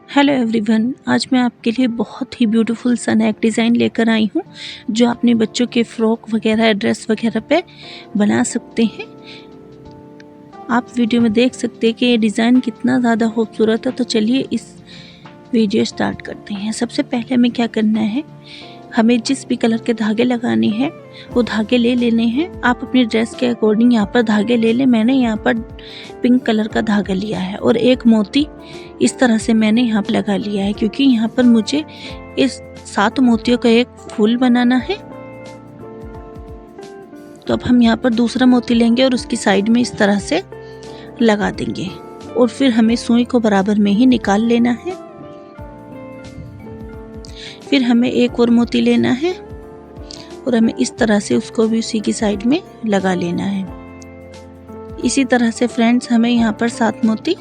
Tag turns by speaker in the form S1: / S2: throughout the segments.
S1: Hello everyone, आज मैं आपके लिए बहुत ही ब्यूटीफुल सा नेक डिज़ाइन लेकर आई हूँ जो अपने बच्चों के फ्रॉक वगैरह ड्रेस वगैरह पे बना सकते हैं। आप वीडियो में देख सकते हैं कि ये डिज़ाइन कितना ज़्यादा खूबसूरत है। तो चलिए इस वीडियो स्टार्ट करते हैं। सबसे पहले हमें क्या करना है, हमें जिस भी कलर के धागे लगाने हैं वो धागे ले लेने हैं। आप अपनी ड्रेस के अकॉर्डिंग यहाँ पर धागे ले लें। मैंने यहाँ पर पिंक कलर का धागा लिया है और एक मोती इस तरह से मैंने यहाँ पर लगा लिया है, क्योंकि यहाँ पर मुझे इस 7 मोतियों का एक फूल बनाना है। तो अब हम यहाँ पर दूसरा मोती लेंगे और उसकी साइड में इस तरह से लगा देंगे और फिर हमें सुई को बराबर में ही निकाल लेना है। फिर हमें एक और मोती लेना है और हमें इस तरह से उसको भी उसी की साइड में लगा लेना है। इसी तरह से फ्रेंड्स हमें यहाँ पर 7 मोती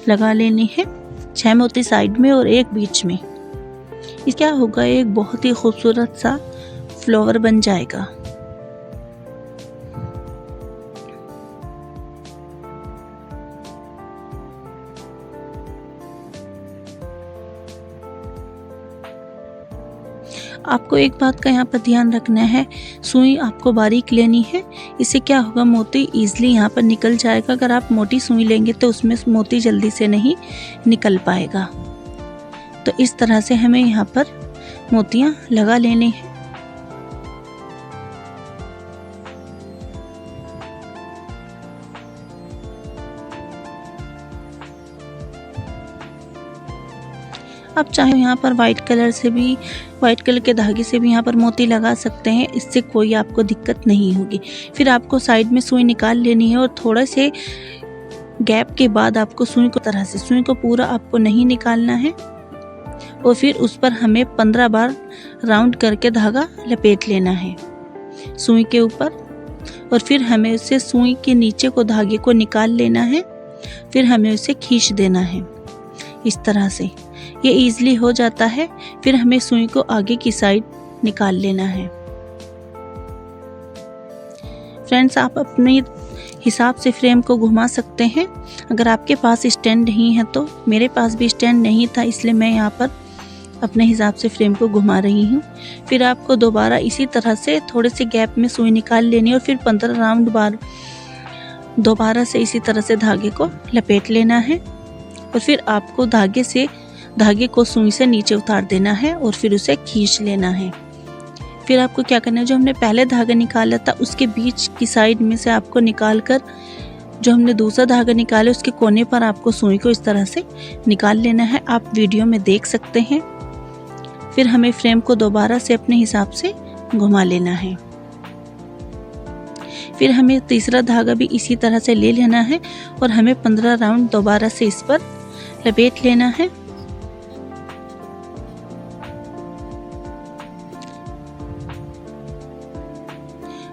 S1: लगा लेने हैं, 6 मोती साइड में और एक बीच में। इस क्या होगा, एक बहुत ही खूबसूरत सा फ्लावर बन जाएगा। आपको एक बात का यहाँ पर ध्यान रखना है, सुई आपको बारीक लेनी है। इससे क्या होगा, मोती ईजिली यहाँ पर निकल जाएगा। अगर आप मोटी सुई लेंगे तो उसमें मोती जल्दी से नहीं निकल पाएगा। तो इस तरह से हमें यहाँ पर मोतियाँ लगा लेने हैं। आप चाहे यहाँ पर वाइट कलर के धागे से भी यहाँ पर मोती लगा सकते हैं, इससे कोई आपको दिक्कत नहीं होगी। फिर आपको साइड में सुई निकाल लेनी है और थोड़े से गैप के बाद आपको सुई को पूरा आपको नहीं निकालना है। और फिर उस पर हमें 15 बार राउंड करके धागा लपेट लेना है सुई के ऊपर। और फिर हमें उससे सुई के नीचे को धागे को निकाल लेना है। फिर हमें उसे खींच देना है इस तरह से, ये ईजिली हो जाता है। फिर हमें सुई को आगे की साइड निकाल लेना है। फ्रेंड्स, आप अपने हिसाब से फ्रेम को घुमा सकते हैं। अगर आपके पास स्टैंड नहीं है तो, मेरे पास भी स्टैंड नहीं था इसलिए मैं यहाँ पर अपने हिसाब से फ्रेम को घुमा रही हूँ। फिर आपको दोबारा इसी तरह से थोड़े से गैप में सुई निकाल लेनी है और फिर 15 राउंड बार दोबारा से इसी तरह से धागे को लपेट लेना है। और फिर आपको धागे को सुई से नीचे उतार देना है और फिर उसे खींच लेना है। फिर आपको क्या करना है, जो हमने पहले धागा निकाला था उसके बीच की साइड में से आपको निकाल कर जो हमने दूसरा धागा निकाला उसके कोने पर आपको सुई को इस तरह से निकाल लेना है। आप वीडियो में देख सकते हैं। फिर हमें फ्रेम को दोबारा से अपने हिसाब से घुमा लेना है। फिर हमें तीसरा धागा भी इसी तरह से ले लेना है और हमें 15 राउंड दोबारा से इस पर लपेट लेना है।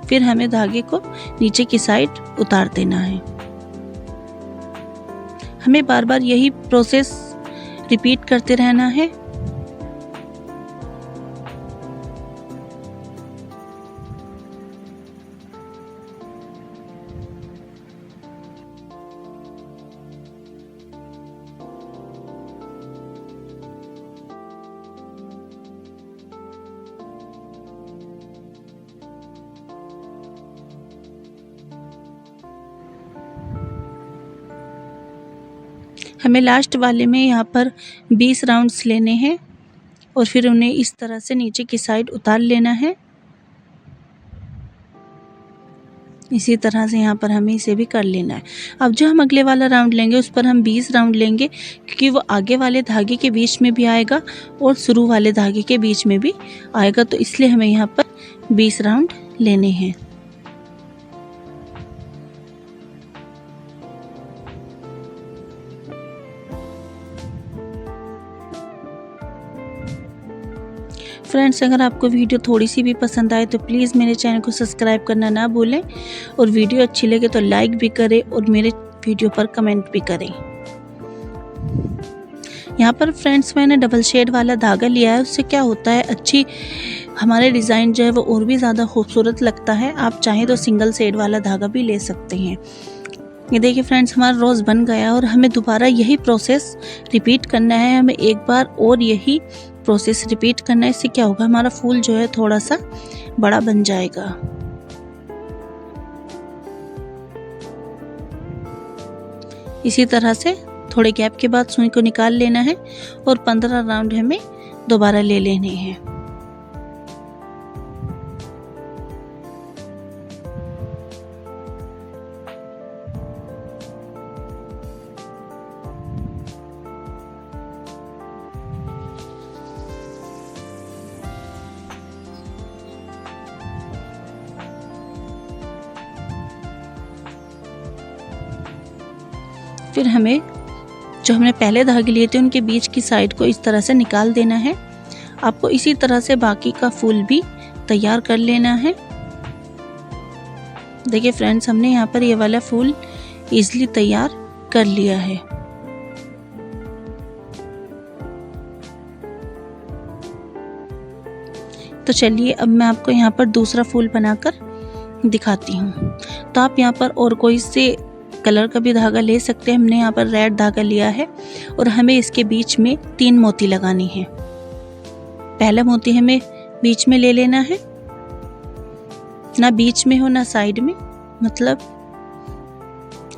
S1: फिर हमें धागे को नीचे की साइड उतार देना है। हमें बार बार यही प्रोसेस रिपीट करते रहना है। हमें लास्ट वाले में यहाँ पर 20 राउंड्स लेने हैं और फिर उन्हें इस तरह से नीचे की साइड उतार लेना है। इसी तरह से यहाँ पर हमें इसे भी कर लेना है। अब जो हम अगले वाला राउंड लेंगे उस पर हम 20 राउंड लेंगे, क्योंकि वो आगे वाले धागे के बीच में भी आएगा और शुरू वाले धागे के बीच में भी आएगा। तो इसलिए हमें यहाँ पर 20 राउंड लेने हैं। फ्रेंड्स, अगर आपको वीडियो थोड़ी सी भी पसंद आए तो प्लीज़ मेरे चैनल को सब्सक्राइब करना ना भूलें और वीडियो अच्छी लगे तो लाइक भी करें और मेरे वीडियो पर कमेंट भी करें। यहाँ पर फ्रेंड्स मैंने डबल शेड वाला धागा लिया है। उससे क्या होता है, अच्छी हमारे डिज़ाइन जो है वो और भी ज़्यादा खूबसूरत लगता है। आप चाहें तो सिंगल शेड वाला धागा भी ले सकते हैं। ये देखिए फ्रेंड्स, हमारा रोज़ बन गया और हमें दोबारा यही प्रोसेस रिपीट करना है। हमें एक बार और यही प्रोसेस रिपीट करना है। इससे क्या होगा, हमारा फूल जो है थोड़ा सा बड़ा बन जाएगा। इसी तरह से थोड़े गैप के बाद सुई को निकाल लेना है और 15 राउंड हमें दोबारा ले लेने हैं। फिर हमें जो हमने पहले धागे लिए थे उनके बीच की साइड को इस तरह से निकाल देना है। आपको इसी तरह से बाकी का फूल भी तैयार कर लेना है। देखिए फ्रेंड्स, हमने यहाँ पर ये वाला फूल इजीली तैयार कर लिया है। तो चलिए अब मैं आपको यहाँ पर दूसरा फूल बनाकर दिखाती हूँ। तो आप यहाँ पर और कोई से कलर का भी धागा ले सकते हैं। हमने यहाँ पर रेड धागा लिया है और हमें इसके बीच में 3 मोती लगानी है। पहला मोती हमें बीच में ले लेना है, ना बीच में हो ना साइड में, मतलब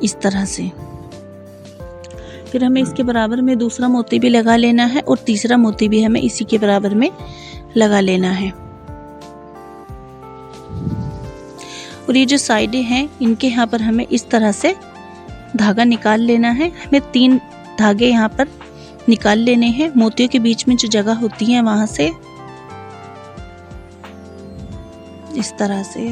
S1: इस तरह से। फिर हमें इसके बराबर में दूसरा मोती भी लगा लेना है और तीसरा मोती भी हमें इसी के बराबर में लगा लेना है। और ये जो साइडें हैं इनके यहाँ पर हमें इस तरह से धागा निकाल लेना है। हमें 3 धागे यहाँ पर निकाल लेने हैं। मोतियों के बीच में जो जगह होती है वहां से इस तरह से।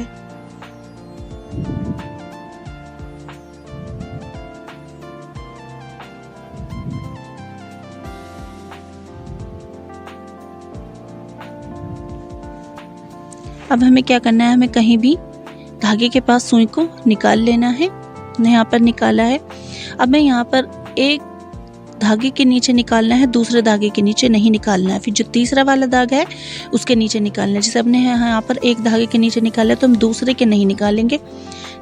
S1: अब हमें क्या करना है, हमें कहीं भी धागे के पास सुई को निकाल लेना है। यहाँ पर निकाला है। अब मैं यहाँ पर एक धागे के नीचे निकालना है, दूसरे धागे के नीचे नहीं निकालना है। फिर जो तीसरा वाला धागा है उसके नीचे निकालना है। जैसे हमने यहाँ पर एक धागे के नीचे निकाला तो हम दूसरे के नहीं निकालेंगे,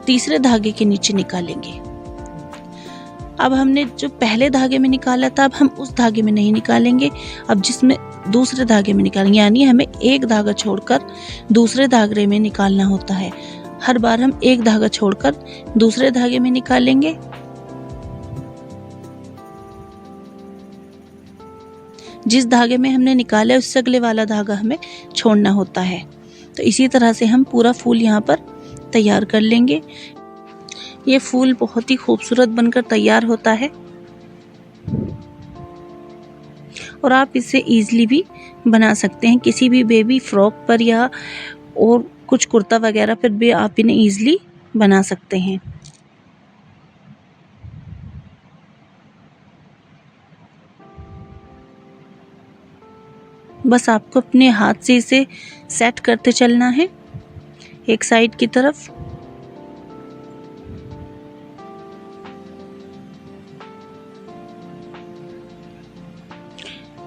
S1: तीसरे धागे के नीचे निकालेंगे। अब हमने जो पहले धागे में निकाला था अब हम उस धागे में नहीं निकालेंगे, अब जिसमें दूसरे धागे में निकालेंगे। यानी हमें एक धागा छोड़कर दूसरे धागे में निकालना होता है। हर बार हम एक धागा छोड़कर दूसरे धागे में निकालेंगे। जिस धागे में हमने निकाला उससे अगले वाला धागा हमें छोड़ना होता है। तो इसी तरह से हम पूरा फूल यहाँ पर तैयार कर लेंगे। ये फूल बहुत ही खूबसूरत बनकर तैयार होता है और आप इसे इजीली भी बना सकते हैं। किसी भी बेबी फ्रॉक पर या और कुछ कुर्ता वगैरह पर भी आप इन्हें इजीली बना सकते हैं। बस आपको अपने हाथ से इसे सेट करते चलना है एक साइड की तरफ।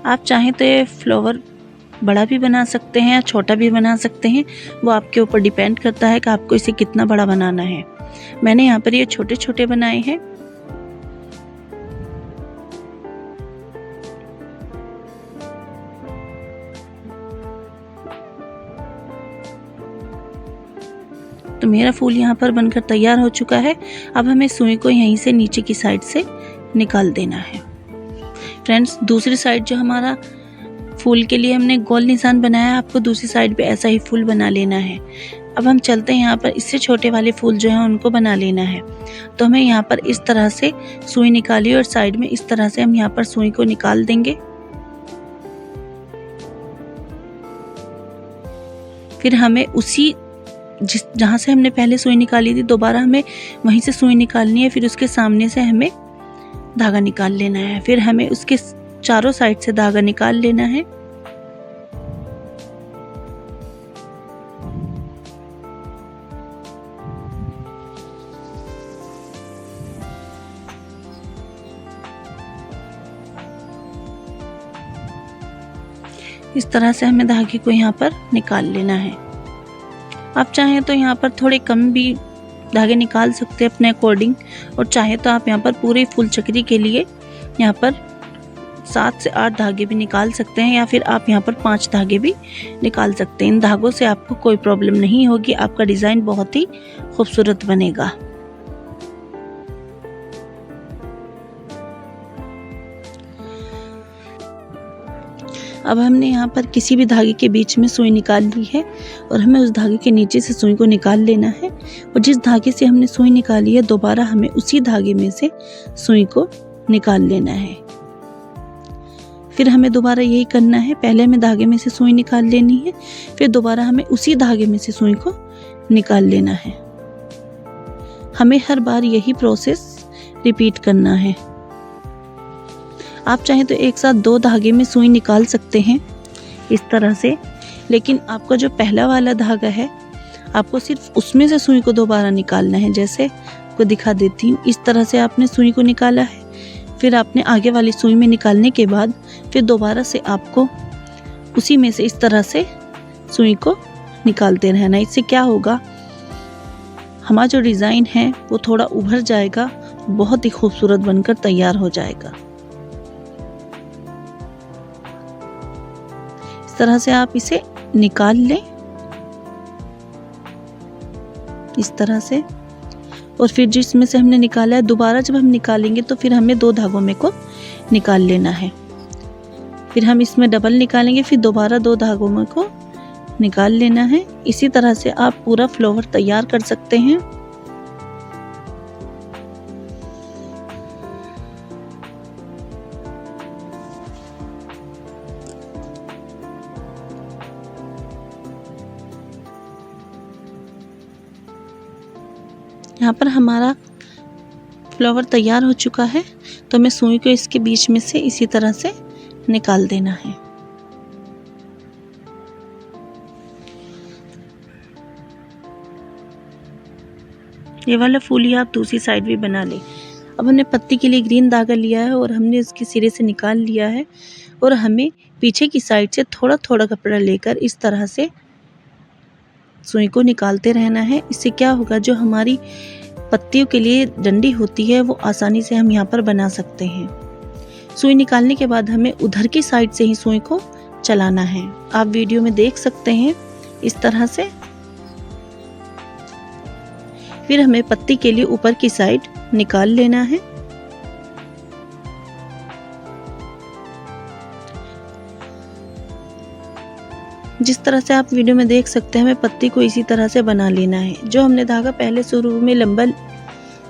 S1: आप चाहें तो ये फ्लावर बड़ा भी बना सकते हैं या छोटा भी बना सकते हैं, वो आपके ऊपर डिपेंड करता है कि आपको इसे कितना बड़ा बनाना है। मैंने यहाँ पर ये छोटे छोटे बनाए हैं। तो मेरा फूल यहाँ पर बनकर तैयार हो चुका है। अब हमें सुई को यहीं से नीचे की साइड से निकाल देना है। फ्रेंड्स, दूसरी साइड जो हमारा फूल के लिए हमने गोल निशान बनाया है, आपको दूसरी साइड पे ऐसा ही फूल बना लेना है। अब हम चलते हैं यहाँ पर इससे छोटे वाले फूल जो हैं उनको बना लेना है। तो हमें यहाँ पर इस तरह से सुई निकाली और साइड में इस तरह से हम यहाँ पर सुई को निकाल देंगे। फिर हमें उसी जहाँ से हमने पहले सुई निकाली थी दोबारा हमें वहीं से सुई निकालनी है। फिर उसके सामने से हमें धागा निकाल लेना है। फिर हमें उसके चारों साइड से धागा निकाल लेना है। इस तरह से हमें धागे को यहाँ पर निकाल लेना है। आप चाहें तो यहाँ पर थोड़े कम भी धागे निकाल सकते हैं अपने अकॉर्डिंग। और चाहे तो आप यहाँ पर पूरे फुल चक्री के लिए यहाँ पर 7 से 8 धागे भी निकाल सकते हैं, या फिर आप यहाँ पर 5 धागे भी निकाल सकते हैं। इन धागों से आपको कोई प्रॉब्लम नहीं होगी, आपका डिज़ाइन बहुत ही खूबसूरत बनेगा। अब हमने यहाँ पर किसी भी धागे के बीच में सुई निकाल ली है और हमें उस धागे के नीचे से सुई को निकाल लेना है। और जिस धागे से हमने सुई निकाली है दोबारा हमें उसी धागे में से सुई को निकाल लेना है। फिर हमें दोबारा यही करना है, पहले हमें धागे में से सुई निकाल लेनी है, फिर दोबारा हमें उसी धागे में से सुई को निकाल लेना है। हमें हर बार यही प्रोसेस रिपीट करना है। आप चाहें तो एक साथ 2 धागे में सुई निकाल सकते हैं इस तरह से, लेकिन आपका जो पहला वाला धागा है आपको सिर्फ उसमें से सुई को दोबारा निकालना है। जैसे आपको दिखा देती हूँ, इस तरह से आपने सुई को निकाला है, फिर आपने आगे वाली सुई में निकालने के बाद फिर दोबारा से आपको उसी में से इस तरह से सुई को निकालते रहना। इससे क्या होगा, हमारा जो डिज़ाइन है वो थोड़ा उभर जाएगा, बहुत ही खूबसूरत बनकर तैयार हो जाएगा। इस तरह से आप इसे निकाल लें, इस तरह से। और फिर जिसमें से हमने निकाला है दोबारा जब हम निकालेंगे तो फिर हमें 2 धागों में को निकाल लेना है। फिर हम इसमें डबल निकालेंगे, फिर दोबारा 2 धागों में को निकाल लेना है। इसी तरह से आप पूरा फ्लावर तैयार कर सकते हैं। यहाँ पर हमारा फ्लावर तैयार हो चुका है, तो हमें सुई को इसके बीच में से इसी तरह से निकाल देना है। ये वाला फूल ही आप दूसरी साइड भी बना लें। अब हमने पत्ती के लिए ग्रीन धागा लिया है और हमने इसके सिरे से निकाल लिया है, और हमें पीछे की साइड से थोड़ा थोड़ा कपड़ा लेकर इस तरह से सुई को निकालते रहना है। इससे क्या होगा, जो हमारी पत्तियों के लिए डंडी होती है वो आसानी से हम यहाँ पर बना सकते हैं। सुई निकालने के बाद हमें उधर की साइड से ही सुई को चलाना है। आप वीडियो में देख सकते हैं इस तरह से। फिर हमें पत्ती के लिए ऊपर की साइड निकाल लेना है। जिस तरह से आप वीडियो में देख सकते हैं हमें पत्ती को इसी तरह से बना लेना है। जो हमने धागा पहले शुरू में लंबा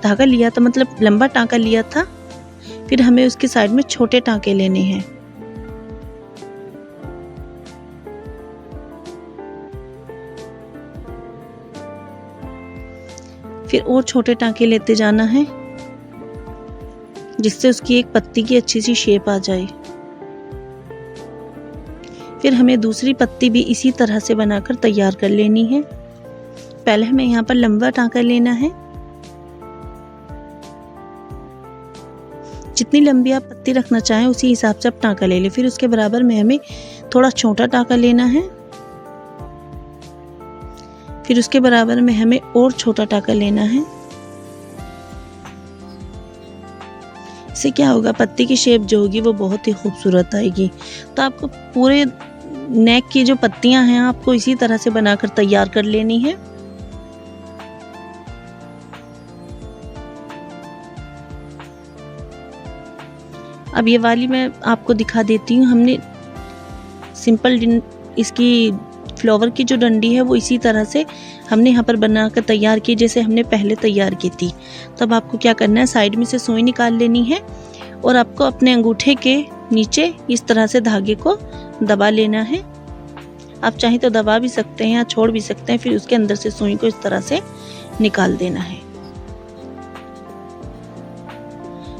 S1: धागा लिया था, मतलब लंबा टांका लिया था, फिर हमें उसकी साइड में छोटे टांके लेने हैं। फिर और छोटे टांके लेते जाना है, जिससे उसकी एक पत्ती की अच्छी सी शेप आ जाए। फिर हमें दूसरी पत्ती भी इसी तरह से बनाकर तैयार कर लेनी है। पहले हमें यहाँ पर लंबा टांका लेना है। जितनी लंबी आप पत्ती रखना चाहें उसी हिसाब से आप टांका ले लें। फिर उसके बराबर में हमें थोड़ा छोटा टांका लेना है। फिर उसके बराबर में हमें और छोटा टांका लेना है। इससे क्या होगा, पत्ती की शेप जो होगी वो बहुत ही खूबसूरत आएगी। तो आपको पूरे नेक की जो पत्तियां हैं आपको इसी तरह से बनाकर तैयार कर लेनी है। अब ये वाली मैं आपको दिखा देती हूँ। हमने सिंपल इसकी फ्लावर की जो डंडी है वो इसी तरह से हमने यहाँ पर बनाकर तैयार की, जैसे हमने पहले तैयार की थी। तब आपको क्या करना है, साइड में से सुई निकाल लेनी है और आपको अपने अंगूठे के नीचे इस तरह से धागे को दबा लेना है। आप चाहें तो दबा भी सकते हैं या छोड़ भी सकते हैं। फिर उसके अंदर से सुई को इस तरह से निकाल देना है।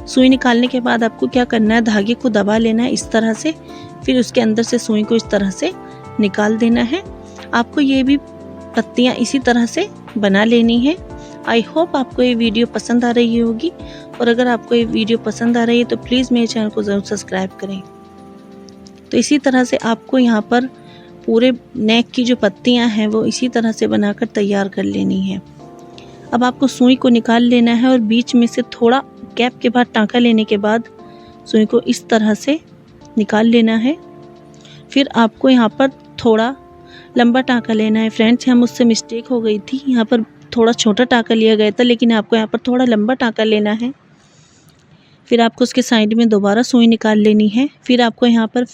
S1: सुई निकालने के बाद आपको क्या करना है, धागे को दबा लेना है इस तरह से। फिर उसके अंदर से सुई को इस तरह से निकाल देना है। आपको ये भी पत्तियां इसी तरह से बना लेनी है। आई होप आपको ये वीडियो पसंद आ रही होगी, और अगर आपको ये वीडियो पसंद आ रही है तो प्लीज़ मेरे चैनल को ज़रूर सब्सक्राइब करें। तो इसी तरह से आपको यहाँ पर पूरे नेक की जो पत्तियां हैं वो इसी तरह से बनाकर तैयार कर लेनी है। अब आपको सुई को निकाल लेना है और बीच में से थोड़ा गैप के बाद टाँका लेने के बाद सुई को इस तरह से निकाल लेना है। फिर आपको यहाँ पर थोड़ा लंबा टाँका लेना है। फ्रेंड्स, यहाँ मुझसे मिस्टेक हो गई थी, यहाँ पर थोड़ा छोटा टाँका लिया गया था, लेकिन आपको यहाँ पर थोड़ा लंबा टाँका लेना है। फिर आपको उसके साइड में दोबारा सुई निकाल लेनी है। फिर आपको यहाँ पर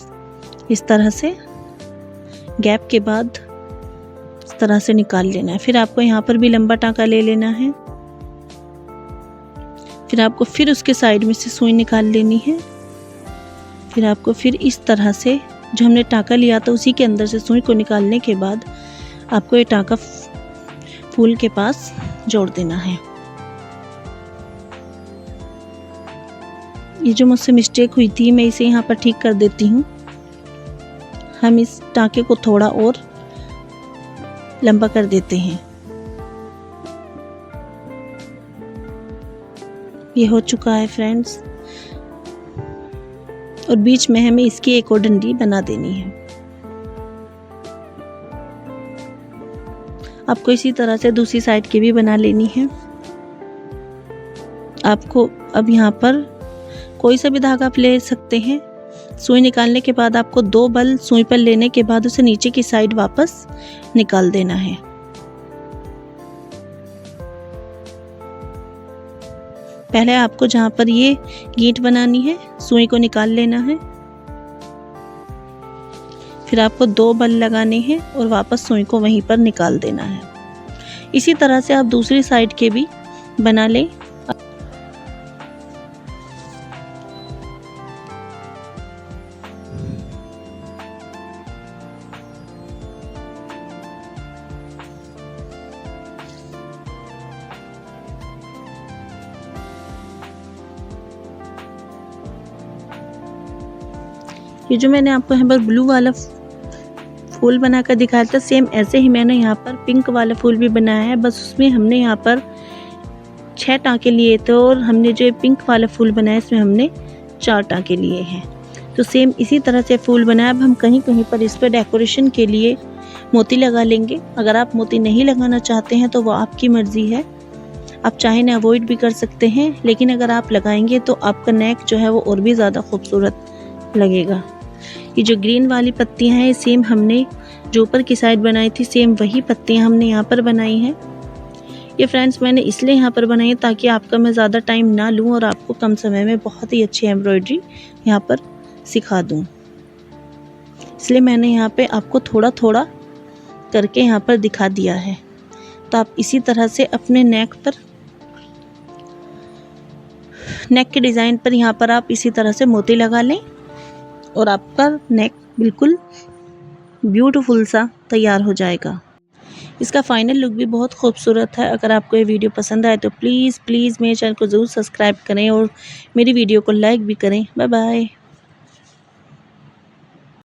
S1: इस तरह से गैप के बाद इस तरह से निकाल लेना है। फिर आपको यहाँ पर भी लंबा टाँका ले लेना है। फिर आपको फिर उसके साइड में से सुई निकाल लेनी है। फिर आपको फिर इस तरह से जो हमने टाँका लिया था उसी के अंदर से सुई को निकालने के बाद आपको ये टाँका फूल के पास जोड़ देना है। ये जो मुझसे मिस्टेक हुई थी मैं इसे यहाँ पर ठीक कर देती हूँ। हम इस टाँके को थोड़ा और लंबा कर देते हैं। ये हो चुका है फ्रेंड्स, और बीच में हमें इसकी एक और डंडी बना देनी है। आपको इसी तरह से दूसरी साइड की भी बना लेनी है। आपको अब यहाँ पर कोई सा भी धागा आप ले सकते हैं। सुई निकालने के बाद आपको 2 बल सुई पर लेने के बाद उसे नीचे की साइड वापस निकाल देना है। पहले आपको जहाँ पर ये गींट बनानी है सुई को निकाल लेना है। फिर आपको 2 बल लगाने हैं और वापस सुई को वहीं पर निकाल देना है। इसी तरह से आप दूसरी साइड के भी बना लें। ये जो मैंने आपको यहाँ पर ब्लू वाला फूल बनाकर दिखाया था, सेम ऐसे ही मैंने यहाँ पर पिंक वाला फूल भी बनाया है। बस उसमें हमने यहाँ पर 6 टाँके लिए थे और हमने जो पिंक वाला फूल बनाया इसमें हमने 4 टाँके लिए हैं। तो सेम इसी तरह से फूल बनाया। अब हम कहीं कहीं पर इस पर डेकोरेशन के लिए मोती लगा लेंगे। अगर आप मोती नहीं लगाना चाहते हैं तो वो आपकी मर्ज़ी है, आप चाहें ना अवॉइड भी कर सकते हैं, लेकिन अगर आप लगाएंगे तो आपका नेक जो है वो और भी ज़्यादा खूबसूरत लगेगा। ये जो ग्रीन वाली पत्तियां हैं सेम हमने जो ऊपर की साइड बनाई थी सेम वही पत्तियां हमने यहाँ पर बनाई हैं। ये फ्रेंड्स मैंने इसलिए यहाँ पर बनाई है ताकि आपका मैं ज़्यादा टाइम ना लूँ और आपको कम समय में बहुत ही अच्छी एम्ब्रॉयडरी यहाँ पर सिखा दूँ, इसलिए मैंने यहाँ पे आपको थोड़ा थोड़ा करके यहाँ पर दिखा दिया है। तो आप इसी तरह से अपने नेक के डिज़ाइन पर यहाँ पर आप इसी तरह से मोती लगा लें और आपका नेक बिल्कुल ब्यूटीफुल सा तैयार हो जाएगा। इसका फाइनल लुक भी बहुत खूबसूरत है। अगर आपको ये वीडियो पसंद आए तो प्लीज़ मेरे चैनल को ज़रूर सब्सक्राइब करें और मेरी वीडियो को लाइक भी करें। Bye bye.